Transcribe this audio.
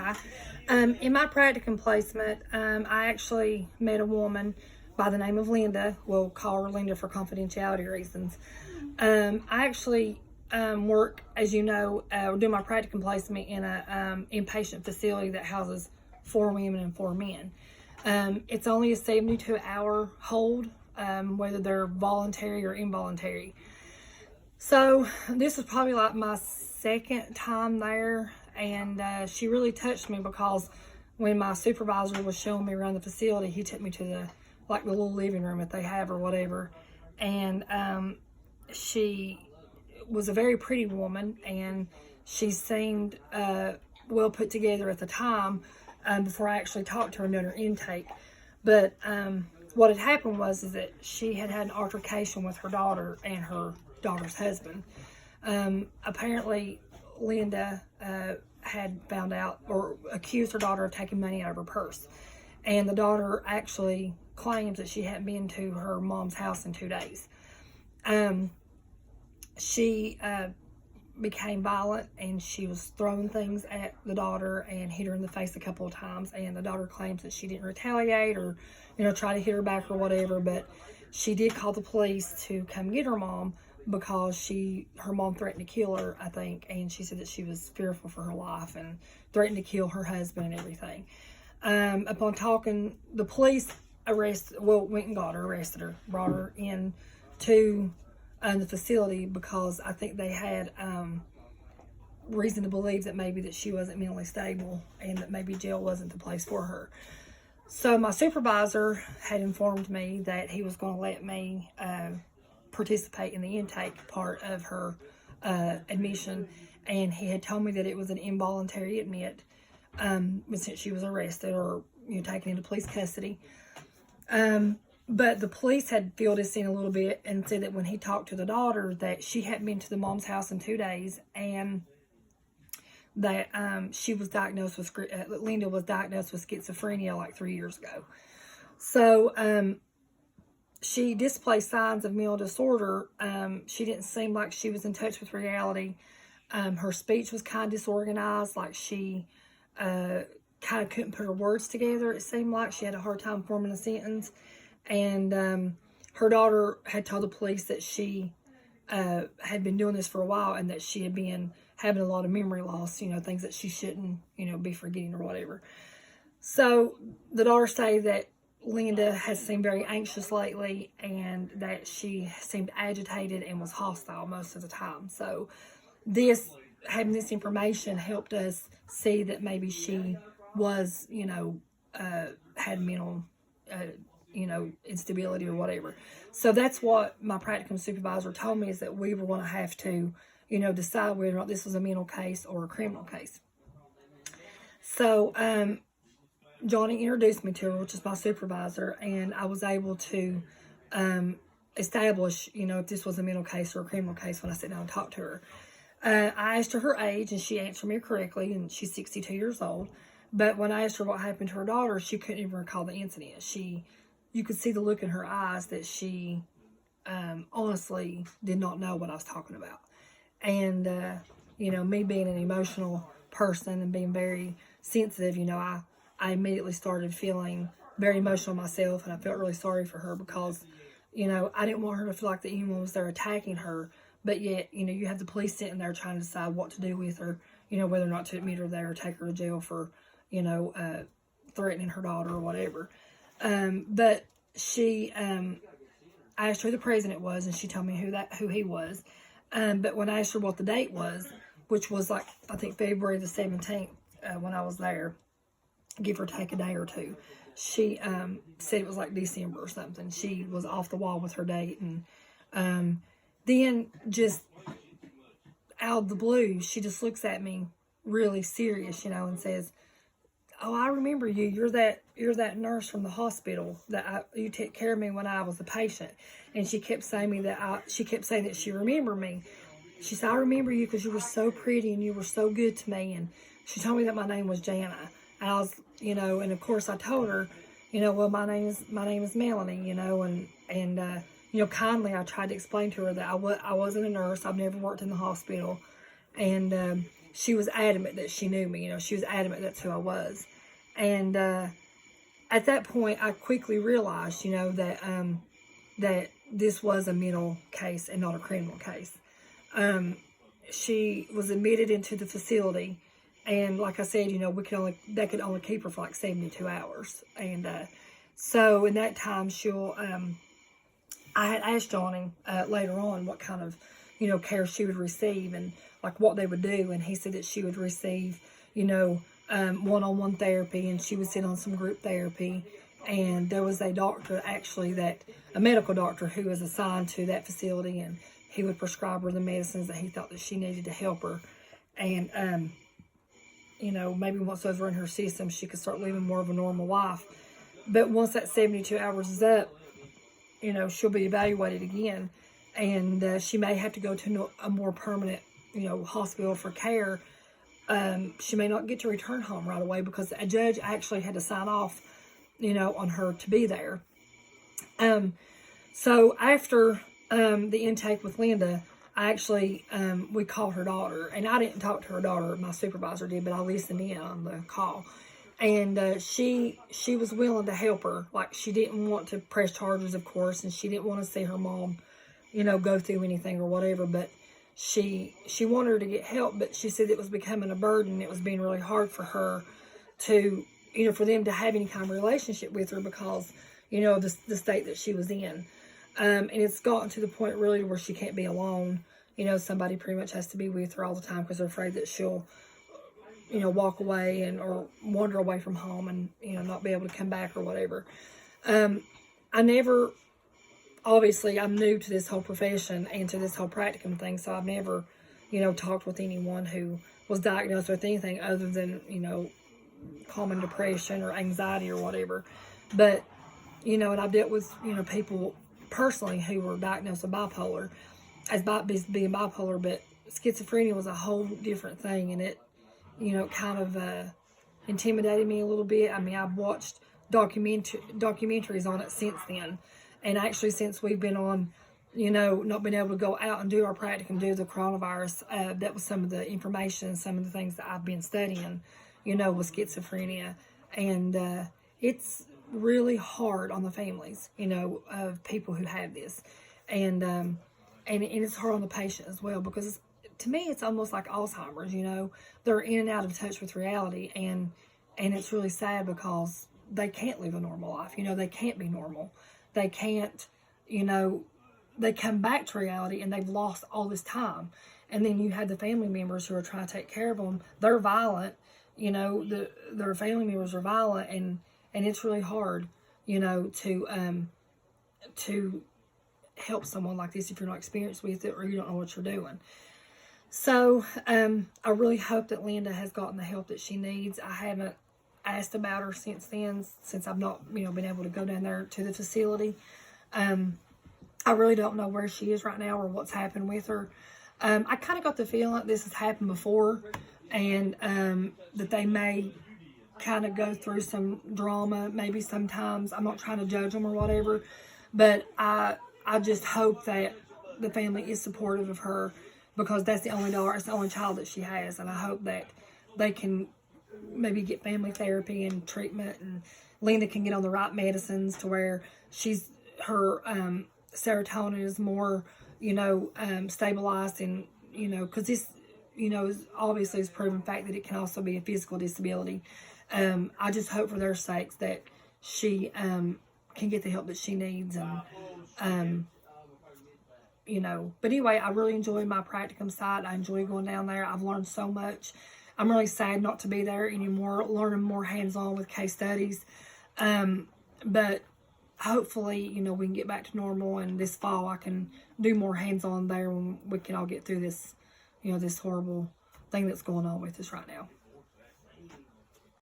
Hi. In my practicum placement, I actually met a woman by the name of Linda. We'll call her Linda for confidentiality reasons. I actually work, as you know, do my practicum placement in a inpatient facility that houses 4 women and 4 men. It's only a 72-hour hold, whether they're voluntary or involuntary. So this was probably like my second time there, and she really touched me because when my supervisor was showing me around the facility, he took me to the little living room that they have or whatever, and she was a very pretty woman, and she seemed well put together at the time before I actually talked to her during her intake. But what had happened was that she had an altercation with her daughter and her daughter's husband. Apparently, Linda had found out or accused her daughter of taking money out of her purse. And the daughter actually claims that she hadn't been to her mom's house in 2 days. She became violent, and she was throwing things at the daughter and hit her in the face a couple of times. And the daughter claims that she didn't retaliate or, try to hit her back or whatever. But she did call the police to come get her mom because her mom threatened to kill her, I think. And she said that she was fearful for her life and threatened to kill her husband and everything. Upon talking, the police went and got her, arrested her, brought her in to the facility because I think they had reason to believe that maybe that she wasn't mentally stable and that maybe jail wasn't the place for her. So my supervisor had informed me that he was going to let me participate in the intake part of her admission, and he had told me that it was an involuntary admit since she was arrested or taken into police custody. But the police had filled us in a little bit and said that when he talked to the daughter that she hadn't been to the mom's house in 2 days, and that she was diagnosed with Linda was diagnosed with schizophrenia like 3 years ago. So she displayed signs of mental disorder. She didn't seem like she was in touch with reality. Her speech was kind of disorganized, like she kind of couldn't put her words together. It seemed like she had a hard time forming a sentence. And her daughter had told the police that she had been doing this for a while and that she had been having a lot of memory loss, things that she shouldn't, be forgetting or whatever. So the daughter said that Linda has seemed very anxious lately and that she seemed agitated and was hostile most of the time. So having this information helped us see that maybe she was, had mental instability or whatever. So that's what my practicum supervisor told me, is that we were going to have to, decide whether or not this was a mental case or a criminal case. So Johnny introduced me to her, which is my supervisor, and I was able to establish, if this was a mental case or a criminal case when I sat down and talked to her. I asked her age, and she answered me correctly, and she's 62 years old. But when I asked her what happened to her daughter, she couldn't even recall the incident. You could see the look in her eyes that she honestly did not know what I was talking about. And, me being an emotional person and being very sensitive, I immediately started feeling very emotional myself, and I felt really sorry for her because, I didn't want her to feel like that anyone was there attacking her. But yet, you have the police sitting there trying to decide what to do with her, whether or not to admit her there or take her to jail for, threatening her daughter or whatever. But she, I asked her who the president was, and she told me who he was. But when I asked her what the date was, which was I think February the 17th, when I was there, give or take a day or two, she said it was like December or something. She was off the wall with her date. And then just out of the blue, she just looks at me really serious, and says, "Oh, I remember you. You're that nurse from the hospital that you took care of me when I was a patient." And she kept saying that she remembered me. She said, "I remember you because you were so pretty and you were so good to me." And she told me that my name was Jana. And I was, and of course I told her, well, my name is Melanie, and kindly I tried to explain to her that I wasn't a nurse. I've never worked in the hospital. And she was adamant that she knew me. She was adamant that's who I was. And at that point, I quickly realized, that this was a mental case and not a criminal case. She was admitted into the facility, and like I said, they could only keep her for like 72 hours. And so in that time, I had asked Johnny later on what kind of, care she would receive and like what they would do. And he said that she would receive, one-on-one therapy, and she would sit on some group therapy. And there was a doctor, actually, a medical doctor who was assigned to that facility, and he would prescribe her the medicines that he thought that she needed to help her. And, maybe once those were in her system, she could start living more of a normal life. But once that 72 hours is up, she'll be evaluated again, and she may have to go to a more permanent, hospital for care. She may not get to return home right away because a judge actually had to sign off, on her to be there. So after the intake with Linda, I actually, we called her daughter, and I didn't talk to her daughter, my supervisor did, but I listened in on the call. And she was willing to help her. Like, she didn't want to press charges, of course, and she didn't want to see her mom, go through anything or whatever, but she wanted her to get help, but she said it was becoming a burden. It was being really hard for her to, for them to have any kind of relationship with her because, the state that she was in. And it's gotten to the point really where she can't be alone. Somebody pretty much has to be with her all the time because they're afraid that she'll, walk away or wander away from home and, not be able to come back or whatever. Obviously, I'm new to this whole profession and to this whole practicum thing, so I've never, talked with anyone who was diagnosed with anything other than, common depression or anxiety or whatever. But, and I've dealt with, people personally who were diagnosed with bipolar, being bipolar, but schizophrenia was a whole different thing, and it, kind of intimidated me a little bit. I mean, I've watched documentaries on it since then. And actually, since we've been on, not been able to go out and do our practicum due to the coronavirus, that was some of the information, some of the things that I've been studying, with schizophrenia. And it's really hard on the families, of people who have this. And it's hard on the patient as well, because to me, it's almost like Alzheimer's, They're in and out of touch with reality, and it's really sad because they can't live a normal life. They can't be normal. They can't, they come back to reality and they've lost all this time. And then you have the family members who are trying to take care of them. They're violent, their family members are violent, and it's really hard, to help someone like this if you're not experienced with it or you don't know what you're doing. So I really hope that Linda has gotten the help that she needs. I haven't asked about her since then, since I've not, been able to go down there to the facility. I really don't know where she is right now or what's happened with her. I kind of got the feeling like this has happened before, and that they may kind of go through some drama, maybe sometimes. I'm not trying to judge them or whatever, but I just hope that the family is supportive of her, because that's the only daughter, it's the only child that she has, and I hope that they can maybe get family therapy and treatment, and Linda can get on the right medicines to where her serotonin is more, stabilized, and, because this, obviously is proven fact that it can also be a physical disability. I just hope for their sakes that she can get the help that she needs, and but anyway, I really enjoy my practicum site. I enjoy going down there. I've learned so much. I'm really sad not to be there anymore, learning more hands-on with case studies. But hopefully, we can get back to normal, and this fall I can do more hands-on there when we can all get through this, this horrible thing that's going on with us right now.